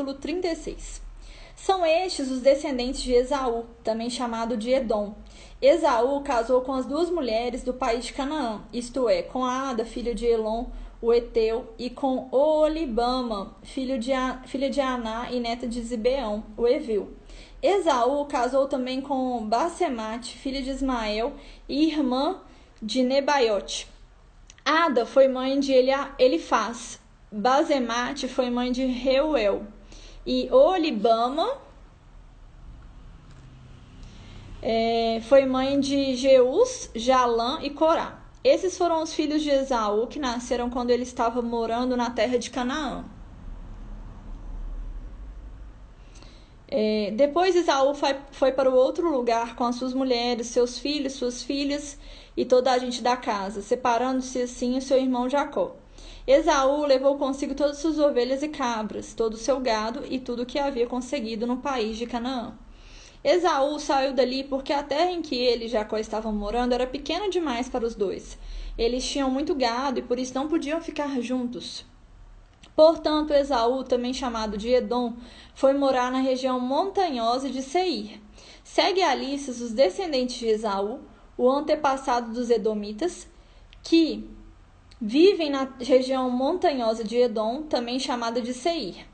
versículo 36. São estes os descendentes de Esaú, também chamado de Edom. Esaú casou com as duas mulheres do país de Canaã, isto é, com Ada, filho de Elon, o Eteu, e com Oholibama, filha de Aná e neta de Zibeão, o Eveu. Esaú casou também com Basemate, filha de Ismael, e irmã de Nebaiote. Ada foi mãe de Elifaz, Basemate foi mãe de Reuel, e Oholibama foi mãe de Jeus, Jalã e Corá. Esses foram os filhos de Esaú que nasceram quando ele estava morando na terra de Canaã. Depois Esaú foi para o outro lugar com as suas mulheres, seus filhos, suas filhas e toda a gente da casa, separando-se assim o seu irmão Jacó. Esaú levou consigo todas as suas ovelhas e cabras, todo o seu gado e tudo o que havia conseguido no país de Canaã. Esaú saiu dali porque a terra em que ele e Jacó estavam morando era pequena demais para os dois. Eles tinham muito gado e por isso não podiam ficar juntos. Portanto, Esaú, também chamado de Edom, foi morar na região montanhosa de Seir. Segue a lista os descendentes de Esaú, o antepassado dos edomitas, que vivem na região montanhosa de Edom, também chamada de Seir.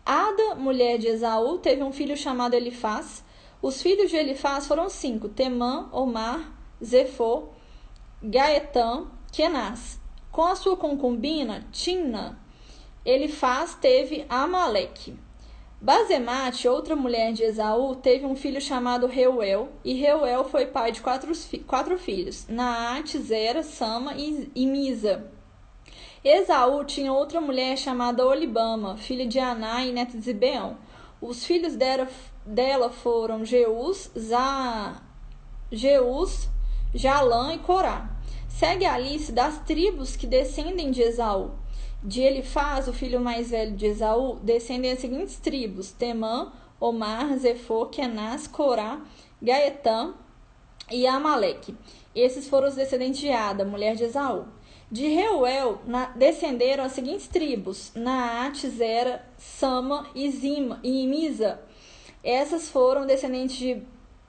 Ada, mulher de Esaú, teve um filho chamado Elifaz. Os filhos de Elifaz foram 5, Temã, Omar, Zefô, Gaetã, Kenaz. Com a sua concubina, Timna, Elifaz teve Amaleque. Basemate, outra mulher de Esaú, teve um filho chamado Reuel, e Reuel foi pai de quatro filhos, Naate, Zera, Sama e Misa. Esaú tinha outra mulher chamada Oholibama, filha de Aná e neta de Zibeão. Os filhos dela foram Jeus, Jalã e Corá. Segue a lista das tribos que descendem de Esaú. De Elifaz, o filho mais velho de Esaú, descendem as seguintes tribos: Temã, Omar, Zefô, Kenaz, Corá, Gaetã e Amaleque. Esses foram os descendentes de Ada, mulher de Esaú. De Reuel descenderam as seguintes tribos: Naate, Zera, Sama e Misa. Essas foram descendentes de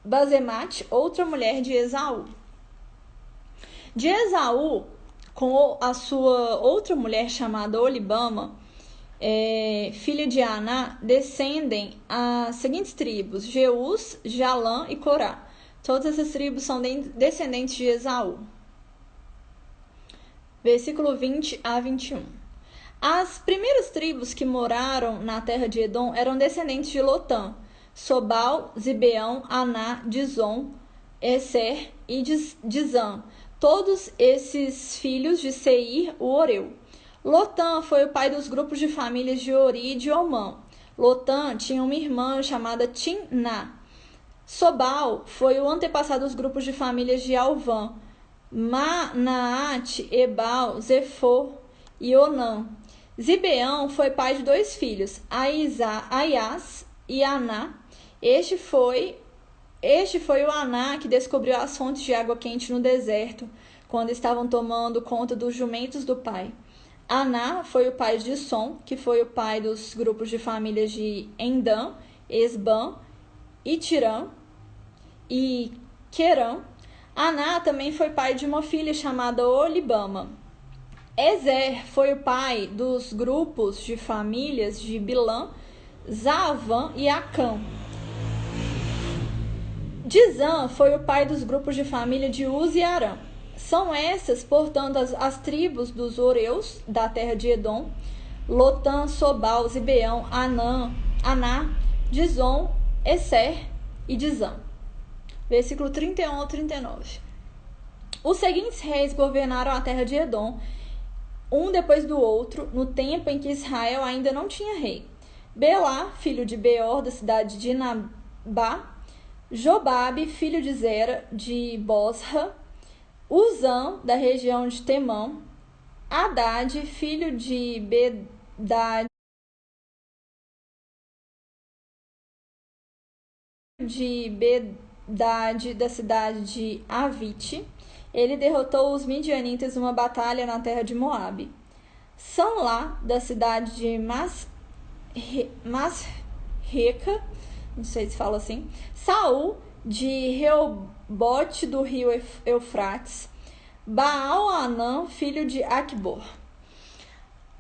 Basemate, outra mulher de Esaú. De Esaú, com a sua outra mulher chamada Oholibama, filha de Aná, descendem as seguintes tribos: Jeus, Jalã e Corá. Todas essas tribos são descendentes de Esaú. Versículo 20 a 21. As primeiras tribos que moraram na terra de Edom eram descendentes de Lotã, Sobal, Zibeão, Aná, Dizon, Eser e Dizã. Todos esses filhos de Seir, o Oreu. Lotã foi o pai dos grupos de famílias de Ori e de Omã. Lotã tinha uma irmã chamada Timná. Sobal foi o antepassado dos grupos de famílias de Alvã, Manaate, Ebal, Zefô e Onã. Zibeão foi pai de 2 filhos, Aias e Aná. Este foi o Aná que descobriu as fontes de água quente no deserto, quando estavam tomando conta dos jumentos do pai. Aná foi o pai de Som, que foi o pai dos grupos de famílias de Endã, Esbã, Itirã e Querã. Aná também foi pai de uma filha chamada Oholibama. Ezer foi o pai dos grupos de famílias de Bilã, Zaavã e Acã. Dizã foi o pai dos grupos de família de Uz e Arã. São essas, portanto, as tribos dos Oreus, da terra de Edom: Lotã, Sobal, Zibeão, Aná, Dizon, Eser e Dizã. Versículo 31 ao 39. Os seguintes reis governaram a terra de Edom, um depois do outro, no tempo em que Israel ainda não tinha rei: Belá, filho de Beor, da cidade de Nabá; Jobabe, filho de Zera, de Bosra; Uzã, da região de Temã; Haddad, filho de Bedade, da cidade de Avite. Ele derrotou os midianitas numa batalha na terra de Moabe. Sanlá, da cidade de Masreca, não sei se fala assim, Saul de Reobote do rio Eufrates, Baal-Anã, filho de Acbor,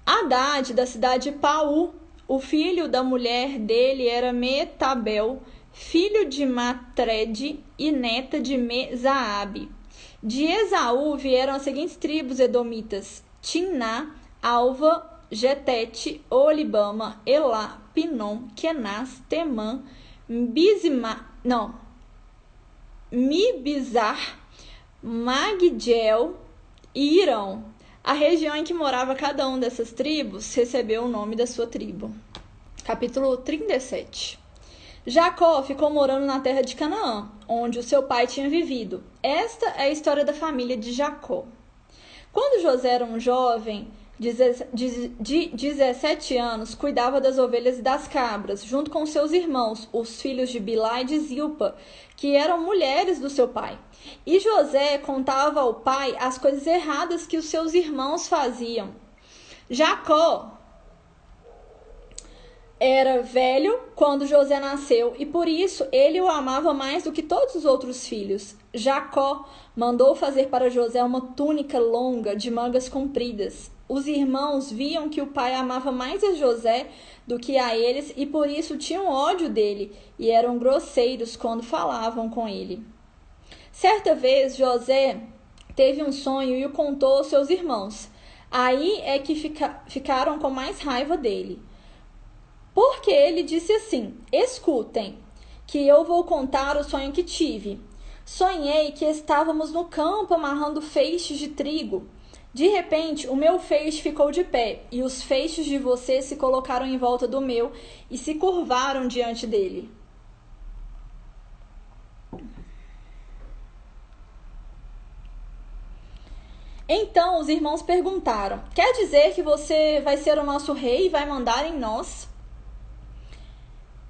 Haddad da cidade de Paú, o filho da mulher dele era Metabel, filho de Matred e neta de Mezaabe. De Esaú vieram as seguintes tribos edomitas: Timná, Alva, Getete, Olibama, Elá, Pinom, Kenaz, Temã, Mibizar, Magdiel e Irão. A região em que morava cada uma dessas tribos recebeu o nome da sua tribo. Capítulo 37. Jacó ficou morando na terra de Canaã, onde o seu pai tinha vivido. Esta é a história da família de Jacó. Quando José era um jovem de 17 anos, cuidava das ovelhas e das cabras, junto com seus irmãos, os filhos de Bilá e de Zilpa, que eram mulheres do seu pai. E José contava ao pai as coisas erradas que os seus irmãos faziam. Jacó era velho quando José nasceu e por isso ele o amava mais do que todos os outros filhos. Jacó mandou fazer para José uma túnica longa de mangas compridas. Os irmãos viam que o pai amava mais a José do que a eles e por isso tinham ódio dele e eram grosseiros quando falavam com ele. Certa vez José teve um sonho e o contou aos seus irmãos. Aí é que ficaram com mais raiva dele. Porque ele disse assim: escutem, que eu vou contar o sonho que tive. Sonhei que estávamos no campo amarrando feixes de trigo. De repente, o meu feixe ficou de pé, e os feixes de você se colocaram em volta do meu e se curvaram diante dele. Então os irmãos perguntaram: quer dizer que você vai ser o nosso rei e vai mandar em nós?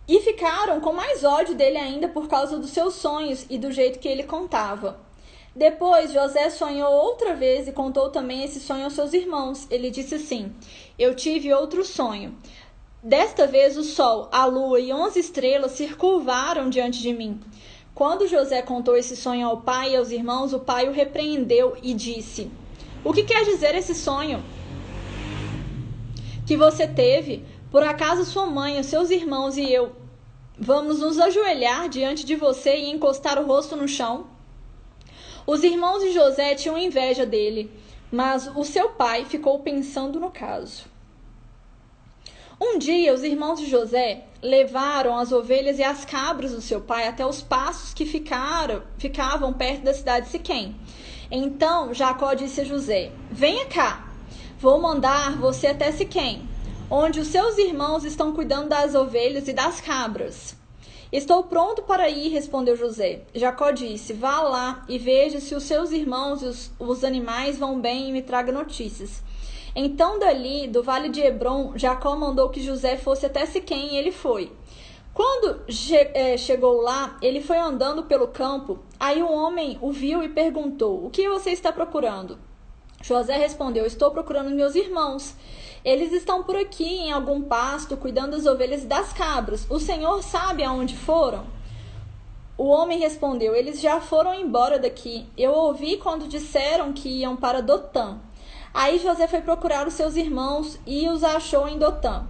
E ficaram com mais ódio dele ainda por causa dos seus sonhos e do jeito que ele contava. Depois José sonhou outra vez e contou também esse sonho aos seus irmãos. Ele disse assim: eu tive outro sonho. Desta vez o sol, a lua e 11 estrelas se curvaram diante de mim. Quando José contou esse sonho ao pai e aos irmãos, o pai o repreendeu e disse: o que quer dizer esse sonho que você teve? Por acaso sua mãe, os seus irmãos e eu vamos nos ajoelhar diante de você e encostar o rosto no chão? Os irmãos de José tinham inveja dele, mas o seu pai ficou pensando no caso. Um dia, os irmãos de José levaram as ovelhas e as cabras do seu pai até os pastos que ficavam perto da cidade de Siquém. Então Jacó disse a José: venha cá, vou mandar você até Siquém, onde os seus irmãos estão cuidando das ovelhas e das cabras. Estou pronto para ir, respondeu José. Jacó disse: vá lá e veja se os seus irmãos e os animais vão bem e me traga notícias. Então dali, do vale de Hebrom, Jacó mandou que José fosse até Siquém e ele foi. Quando chegou lá, ele foi andando pelo campo. Aí um homem o viu e perguntou: o que você está procurando? José respondeu: estou procurando meus irmãos. Eles estão por aqui em algum pasto, cuidando das ovelhas e das cabras. O Senhor sabe aonde foram? O homem respondeu: eles já foram embora daqui. Eu ouvi quando disseram que iam para Dotã. Aí José foi procurar os seus irmãos e os achou em Dotã.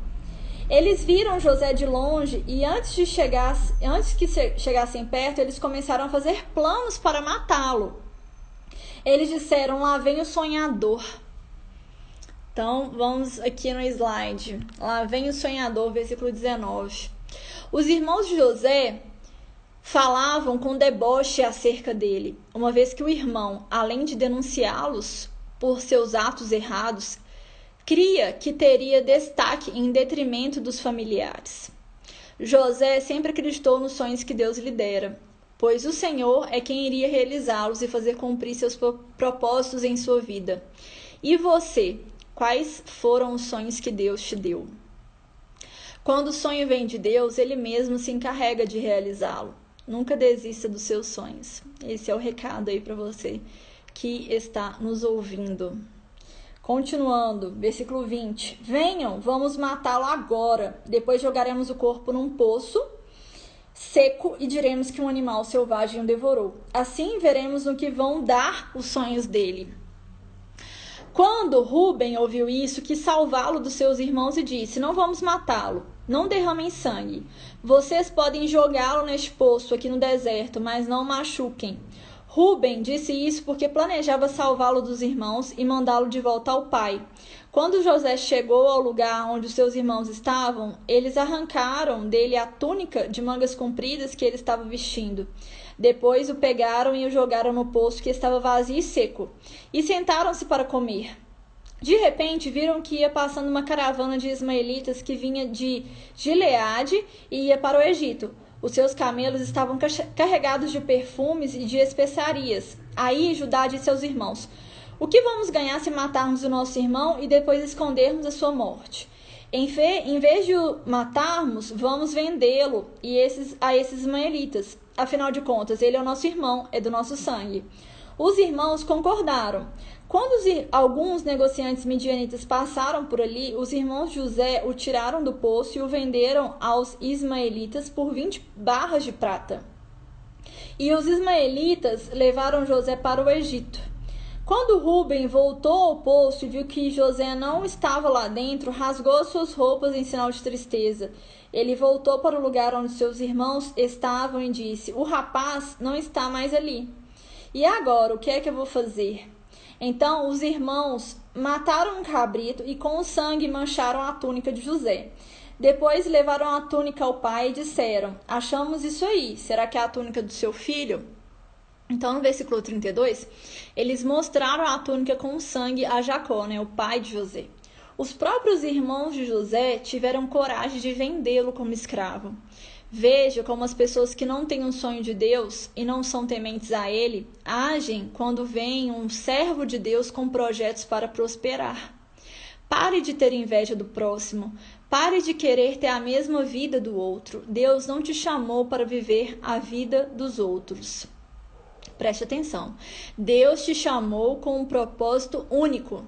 Eles viram José de longe e antes que chegassem perto, eles começaram a fazer planos para matá-lo. Eles disseram: lá vem o sonhador. Então, vamos aqui no slide. Lá vem o sonhador, versículo 19. Os irmãos de José falavam com deboche acerca dele, uma vez que o irmão, além de denunciá-los por seus atos errados, cria que teria destaque em detrimento dos familiares. José sempre acreditou nos sonhos que Deus lhe dera, pois o Senhor é quem iria realizá-los e fazer cumprir seus propósitos em sua vida. E você? Quais foram os sonhos que Deus te deu? Quando o sonho vem de Deus, Ele mesmo se encarrega de realizá-lo. Nunca desista dos seus sonhos. Esse é o recado aí para você que está nos ouvindo. Continuando, versículo 20. Venham, vamos matá-lo agora. Depois jogaremos o corpo num poço seco e diremos que um animal selvagem o devorou. Assim veremos no que vão dar os sonhos dele. Quando Rúben ouviu isso, quis salvá-lo dos seus irmãos e disse: não vamos matá-lo, não derramem sangue. Vocês podem jogá-lo neste poço aqui no deserto, mas não o machuquem. Rúben disse isso porque planejava salvá-lo dos irmãos e mandá-lo de volta ao pai. Quando José chegou ao lugar onde os seus irmãos estavam, eles arrancaram dele a túnica de mangas compridas que ele estava vestindo. Depois o pegaram e o jogaram no poço que estava vazio e seco, e sentaram-se para comer. De repente, viram que ia passando uma caravana de ismaelitas que vinha de Gileade e ia para o Egito. Os seus camelos estavam carregados de perfumes e de especiarias. Aí Judá disse aos irmãos: o que vamos ganhar se matarmos o nosso irmão e depois escondermos a sua morte? Em vez de o matarmos, vamos vendê-lo a esses ismaelitas. Afinal de contas, ele é o nosso irmão, é do nosso sangue. Os irmãos concordaram. Quando alguns negociantes midianitas passaram por ali, os irmãos de José o tiraram do poço e o venderam aos ismaelitas por 20 barras de prata. E os ismaelitas levaram José para o Egito. Quando Rúben voltou ao poço e viu que José não estava lá dentro, rasgou suas roupas em sinal de tristeza. Ele voltou para o lugar onde seus irmãos estavam e disse: o rapaz não está mais ali. E agora, o que é que eu vou fazer? Então os irmãos mataram um cabrito e com o sangue mancharam a túnica de José. Depois levaram a túnica ao pai e disseram: achamos isso aí, será que é a túnica do seu filho? Então, no versículo 32, eles mostraram a túnica com sangue a Jacó, o pai de José. Os próprios irmãos de José tiveram coragem de vendê-lo como escravo. Veja como as pessoas que não têm um sonho de Deus e não são tementes a Ele, agem quando vem um servo de Deus com projetos para prosperar. Pare de ter inveja do próximo. Pare de querer ter a mesma vida do outro. Deus não te chamou para viver a vida dos outros. Preste atenção. Deus te chamou com um propósito único.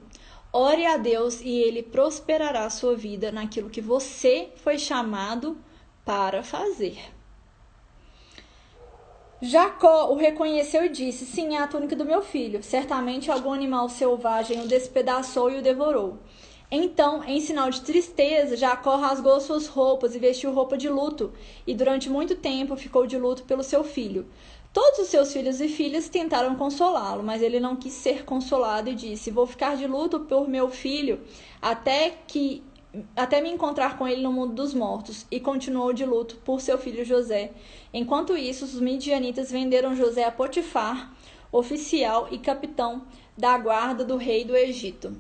Ore a Deus e Ele prosperará a sua vida naquilo que você foi chamado para fazer. Jacó o reconheceu e disse: sim, é a túnica do meu filho. Certamente algum animal selvagem o despedaçou e o devorou. Então, em sinal de tristeza, Jacó rasgou suas roupas e vestiu roupa de luto, e durante muito tempo ficou de luto pelo seu filho. Todos os seus filhos e filhas tentaram consolá-lo, mas ele não quis ser consolado e disse: vou ficar de luto por meu filho até me encontrar com ele no mundo dos mortos. E continuou de luto por seu filho José. Enquanto isso, os midianitas venderam José a Potifar, oficial e capitão da guarda do rei do Egito.